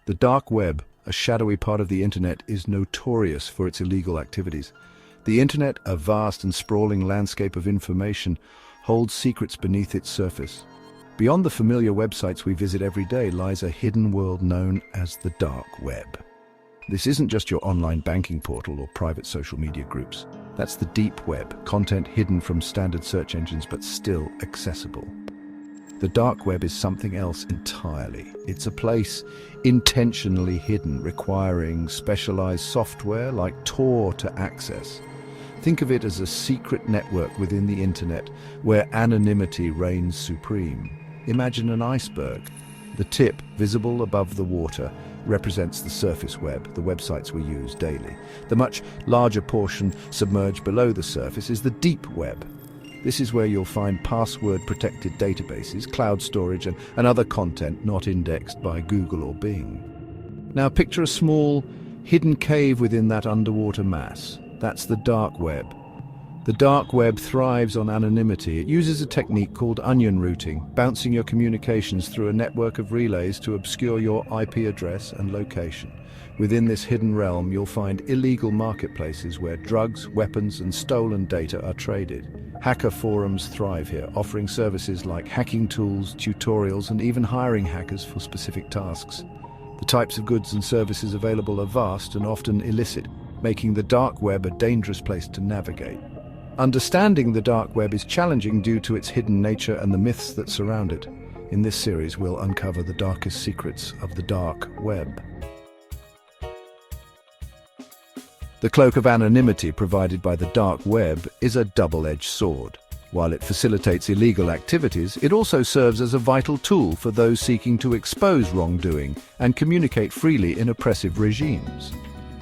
The dark web, a shadowy part of the internet, is notorious for its illegal activities. The internet, a vast and sprawling landscape of information, holds secrets beneath its surface. Beyond the familiar websites we visit every day lies a hidden world known as the dark web. This isn't just your online banking portal or private social media groups. That's the deep web, content hidden from standard search engines but still accessible. The dark web is something else entirely. It's a place intentionally hidden, requiring specialized software like Tor to access. Think of it as a secret network within the internet where anonymity reigns supreme. Imagine an iceberg. The tip, visible above the water, represents the surface web, the websites we use daily. The much larger portion submerged below the surface is the deep web. This is where you'll find password-protected databases, cloud storage, and other content not indexed by Google or Bing. Now picture a small, hidden cave within that underwater mass. That's the dark web. The dark web thrives on anonymity. It uses a technique called onion routing, bouncing your communications through a network of relays to obscure your IP address and location. Within this hidden realm, you'll find illegal marketplaces where drugs, weapons, and stolen data are traded. Hacker forums thrive here, offering services like hacking tools, tutorials, and even hiring hackers for specific tasks. The types of goods and services available are vast and often illicit, making the dark web a dangerous place to navigate. Understanding the dark web is challenging due to its hidden nature and the myths that surround it. In this series, we'll uncover the darkest secrets of the dark web. The cloak of anonymity provided by the dark web is a double-edged sword. While it facilitates illegal activities, it also serves as a vital tool for those seeking to expose wrongdoing and communicate freely in oppressive regimes.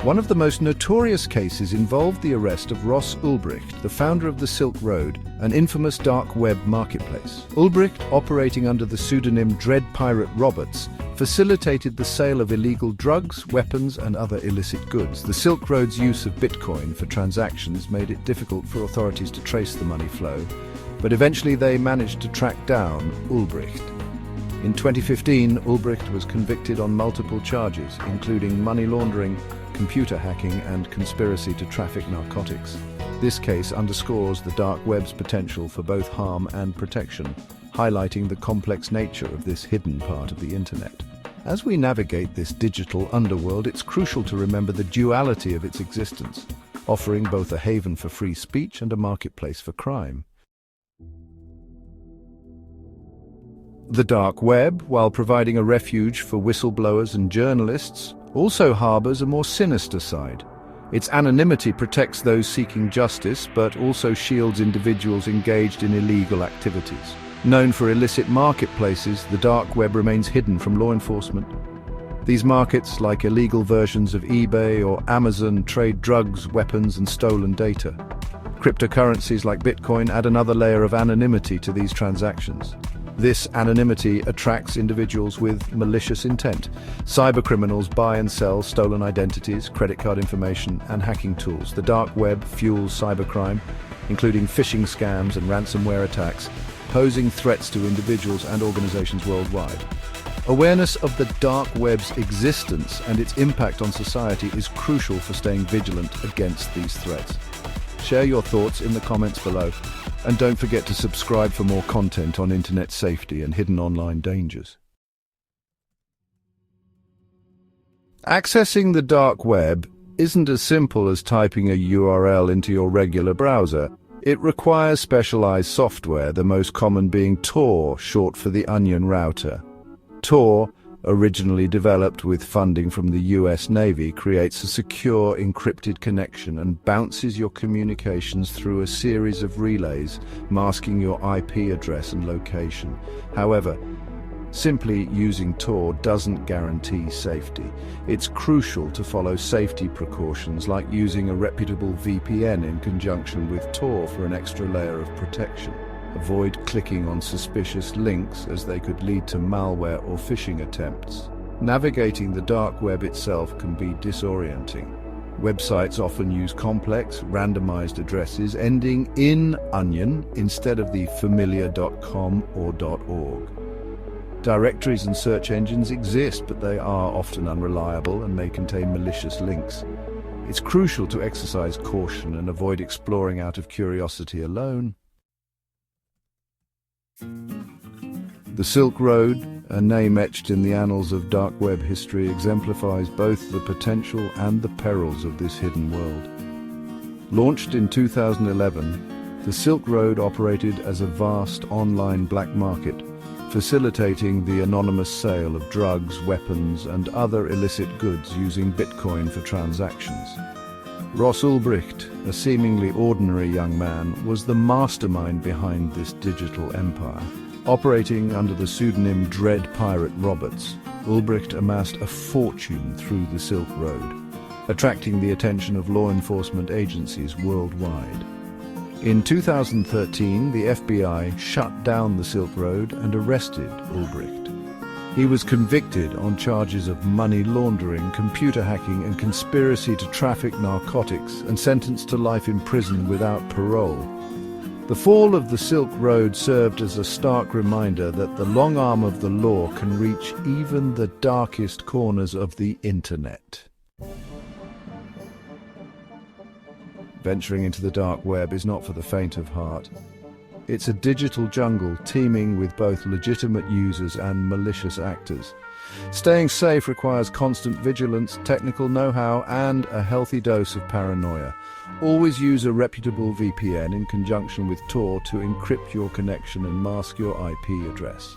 One of the most notorious cases involved the arrest of Ross Ulbricht, the founder of the Silk Road, an infamous dark web marketplace. Ulbricht, operating under the pseudonym Dread Pirate Roberts, facilitated the sale of illegal drugs, weapons, and other illicit goods. The Silk Road's use of Bitcoin for transactions made it difficult for authorities to trace the money flow, but eventually they managed to track down Ulbricht. In 2015, Ulbricht was convicted on multiple charges, including money laundering, computer hacking, and conspiracy to traffic narcotics. This case underscores the dark web's potential for both harm and protection, highlighting the complex nature of this hidden part of the internet. As we navigate this digital underworld, it's crucial to remember the duality of its existence, offering both a haven for free speech and a marketplace for crime. The dark web, while providing a refuge for whistleblowers and journalists, also harbors a more sinister side. Its anonymity protects those seeking justice, but also shields individuals engaged in illegal activities. Known for illicit marketplaces, the dark web remains hidden from law enforcement. These markets, like illegal versions of eBay or Amazon, trade drugs, weapons, and stolen data. Cryptocurrencies like Bitcoin add another layer of anonymity to these transactions. This anonymity attracts individuals with malicious intent. Cybercriminals buy and sell stolen identities, credit card information, and hacking tools. The dark web fuels cybercrime, including phishing scams and ransomware attacks, posing threats to individuals and organizations worldwide. Awareness of the dark web's existence and its impact on society is crucial for staying vigilant against these threats. Share your thoughts in the comments below. And don't forget to subscribe for more content on internet safety and hidden online dangers. Accessing the dark web isn't as simple as typing a URL into your regular browser. It requires specialized software, the most common being Tor, short for the Onion Router. Tor, originally developed with funding from the US Navy, creates a secure, encrypted connection and bounces your communications through a series of relays, masking your IP address and location. However, simply using Tor doesn't guarantee safety. It's crucial to follow safety precautions like using a reputable VPN in conjunction with Tor for an extra layer of protection. Avoid clicking on suspicious links as they could lead to malware or phishing attempts. Navigating the dark web itself can be disorienting. Websites often use complex, randomized addresses ending in onion instead of the familiar .com or .org. Directories and search engines exist, but they are often unreliable and may contain malicious links. It's crucial to exercise caution and avoid exploring out of curiosity alone. The Silk Road, a name etched in the annals of dark web history, exemplifies both the potential and the perils of this hidden world. Launched in 2011, the Silk Road operated as a vast online black market, facilitating the anonymous sale of drugs, weapons, and other illicit goods using Bitcoin for transactions. Ross Ulbricht, a seemingly ordinary young man, was the mastermind behind this digital empire. Operating under the pseudonym Dread Pirate Roberts, Ulbricht amassed a fortune through the Silk Road, attracting the attention of law enforcement agencies worldwide. In 2013, the FBI shut down the Silk Road and arrested Ulbricht. He was convicted on charges of money laundering, computer hacking, and conspiracy to traffic narcotics, and sentenced to life in prison without parole. The fall of the Silk Road served as a stark reminder that the long arm of the law can reach even the darkest corners of the internet. Venturing into the dark web is not for the faint of heart. It's a digital jungle teeming with both legitimate users and malicious actors. Staying safe requires constant vigilance, technical know-how, and a healthy dose of paranoia. Always use a reputable VPN in conjunction with Tor to encrypt your connection and mask your IP address.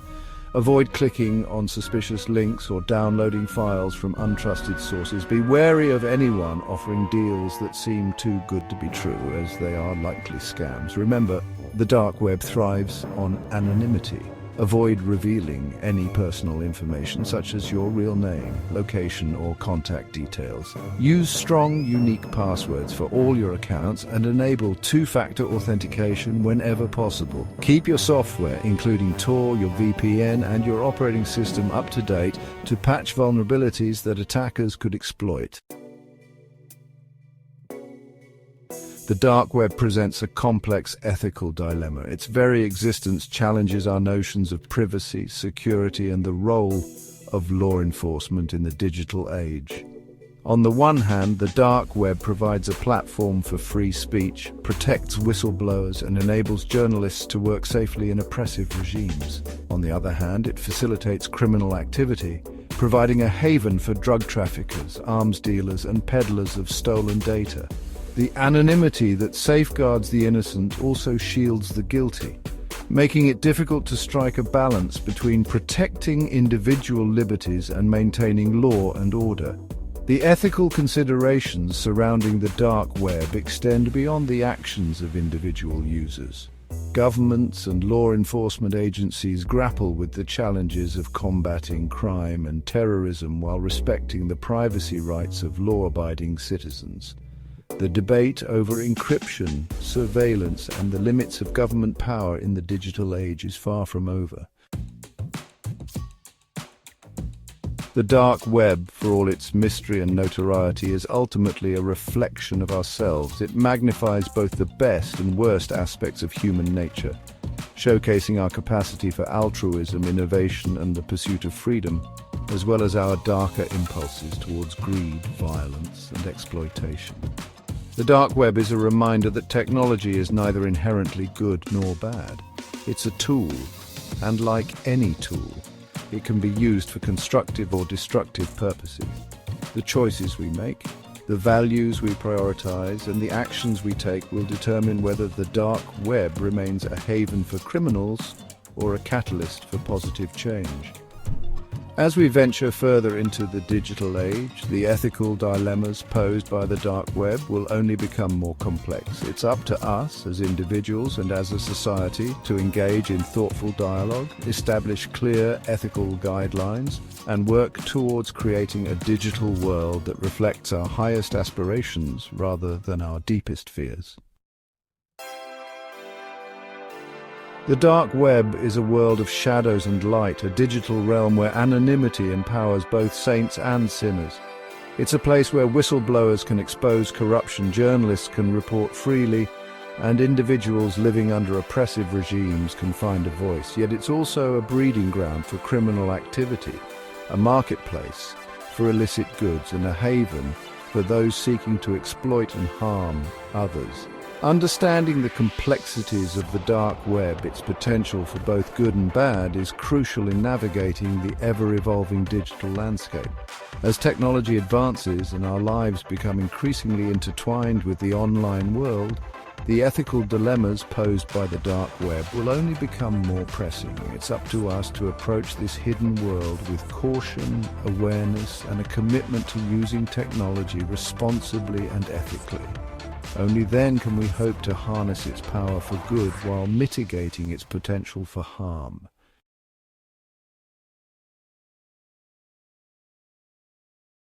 Avoid clicking on suspicious links or downloading files from untrusted sources. Be wary of anyone offering deals that seem too good to be true, as they are likely scams. Remember, the dark web thrives on anonymity. Avoid revealing any personal information such as your real name, location, or contact details. Use strong, unique passwords for all your accounts and enable two-factor authentication whenever possible. Keep your software, including Tor, your VPN, and your operating system up to date to patch vulnerabilities that attackers could exploit. The dark web presents a complex ethical dilemma. Its very existence challenges our notions of privacy, security, and the role of law enforcement in the digital age. On the one hand, the dark web provides a platform for free speech, protects whistleblowers, and enables journalists to work safely in oppressive regimes. On the other hand, it facilitates criminal activity, providing a haven for drug traffickers, arms dealers, and peddlers of stolen data. The anonymity that safeguards the innocent also shields the guilty, making it difficult to strike a balance between protecting individual liberties and maintaining law and order. The ethical considerations surrounding the dark web extend beyond the actions of individual users. Governments and law enforcement agencies grapple with the challenges of combating crime and terrorism while respecting the privacy rights of law-abiding citizens. The debate over encryption, surveillance, and the limits of government power in the digital age is far from over. The dark web, for all its mystery and notoriety, is ultimately a reflection of ourselves. It magnifies both the best and worst aspects of human nature, showcasing our capacity for altruism, innovation, and the pursuit of freedom, as well as our darker impulses towards greed, violence, and exploitation. The dark web is a reminder that technology is neither inherently good nor bad. It's a tool, and like any tool, it can be used for constructive or destructive purposes. The choices we make, the values we prioritize, and the actions we take will determine whether the dark web remains a haven for criminals or a catalyst for positive change. As we venture further into the digital age, the ethical dilemmas posed by the dark web will only become more complex. It's up to us as individuals and as a society to engage in thoughtful dialogue, establish clear ethical guidelines, and work towards creating a digital world that reflects our highest aspirations rather than our deepest fears. The dark web is a world of shadows and light, a digital realm where anonymity empowers both saints and sinners. It's a place where whistleblowers can expose corruption, journalists can report freely, and individuals living under oppressive regimes can find a voice. Yet it's also a breeding ground for criminal activity, a marketplace for illicit goods, and a haven for those seeking to exploit and harm others. Understanding the complexities of the dark web, its potential for both good and bad, is crucial in navigating the ever-evolving digital landscape. As technology advances and our lives become increasingly intertwined with the online world, the ethical dilemmas posed by the dark web will only become more pressing. It's up to us to approach this hidden world with caution, awareness, and a commitment to using technology responsibly and ethically. Only then can we hope to harness its power for good while mitigating its potential for harm.